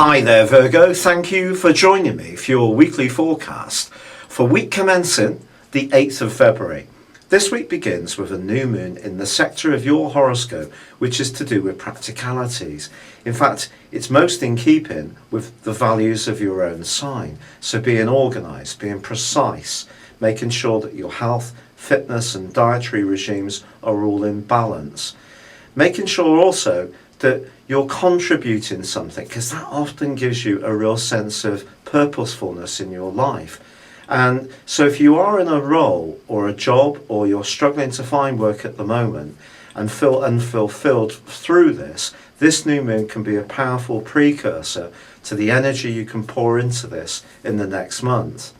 Hi there, Virgo. Thank you for joining me for your weekly forecast for week commencing the 8th of February. This week begins with a new moon in the sector of your horoscope, which is to do with practicalities. In fact, it's most in keeping with the values of your own sign. So being organised, being precise, making sure that your health, fitness and dietary regimes are all in balance. Making sure also that you're contributing something, because that often gives you a real sense of purposefulness in your life. And so if you are in a role or a job, or you're struggling to find work at the moment and feel unfulfilled through this new moon can be a powerful precursor to the energy you can pour into this in the next month.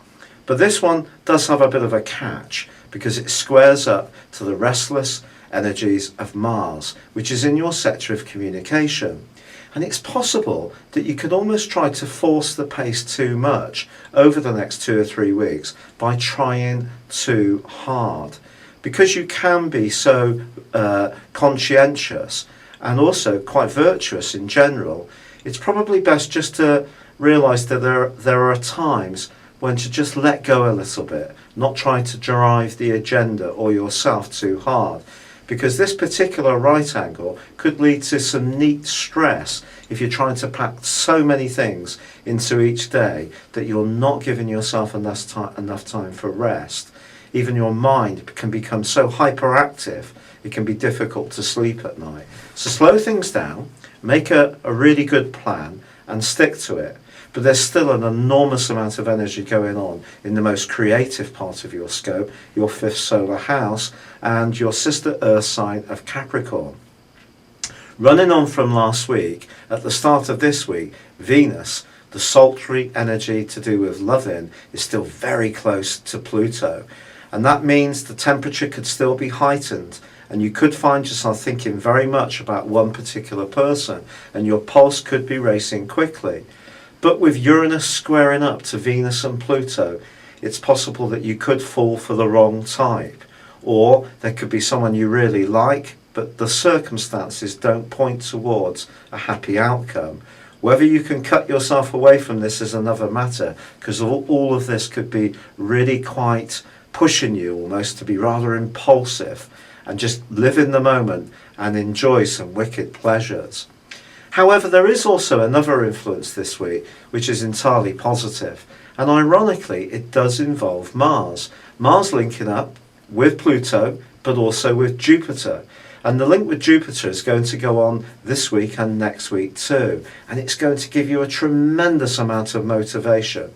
But this one does have a bit of a catch, because it squares up to the restless energies of Mars, which is in your sector of communication. And it's possible that you could almost try to force the pace too much over the next 2 or 3 weeks by trying too hard, because you can be so conscientious and also quite virtuous in general. It's probably best just to realise that there are times when to just let go a little bit, not try to drive the agenda or yourself too hard, because this particular right angle could lead to some neat stress if you're trying to pack so many things into each day that you're not giving yourself enough time for rest. Even your mind can become so hyperactive, it can be difficult to sleep at night. So slow things down, make a really good plan and stick to it. But there's still an enormous amount of energy going on in the most creative part of your scope, your 5th solar house, and your sister Earth sign of Capricorn. Running on from last week, at the start of this week, Venus, the sultry energy to do with loving, is still very close to Pluto. And that means the temperature could still be heightened, and you could find yourself thinking very much about one particular person, and your pulse could be racing quickly. But with Uranus squaring up to Venus and Pluto, it's possible that you could fall for the wrong type. Or there could be someone you really like, but the circumstances don't point towards a happy outcome. Whether you can cut yourself away from this is another matter, because all of this could be really quite pushing you almost to be rather impulsive and just live in the moment and enjoy some wicked pleasures. However, there is also another influence this week which is entirely positive, and ironically it does involve Mars. Mars linking up with Pluto but also with Jupiter, and the link with Jupiter is going to go on this week and next week too, and it's going to give you a tremendous amount of motivation.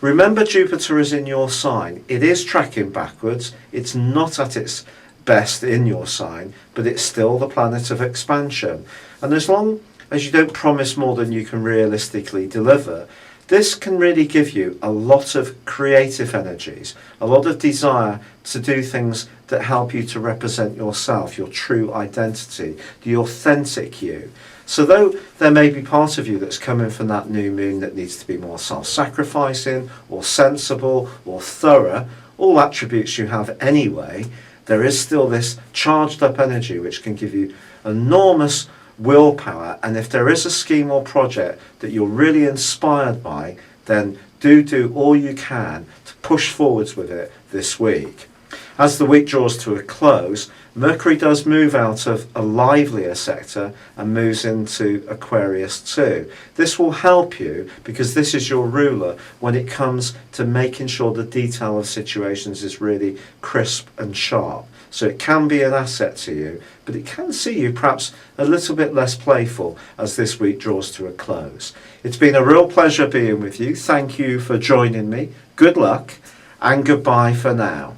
Remember, Jupiter is in your sign. It is tracking backwards, it's not at its best in your sign, but it's still the planet of expansion, and as long as you don't promise more than you can realistically deliver, this can really give you a lot of creative energies, a lot of desire to do things that help you to represent yourself, your true identity, the authentic you. So though there may be part of you that's coming from that new moon that needs to be more self-sacrificing or sensible or thorough, all attributes you have anyway, there is still this charged up energy which can give you enormous willpower. And if there is a scheme or project that you're really inspired by, then do all you can to push forwards with it this week. As the week draws to a close, Mercury does move out of a livelier sector and moves into Aquarius too. This will help you because this is your ruler when it comes to making sure the detail of situations is really crisp and sharp. So it can be an asset to you, but it can see you perhaps a little bit less playful as this week draws to a close. It's been a real pleasure being with you. Thank you for joining me. Good luck and goodbye for now.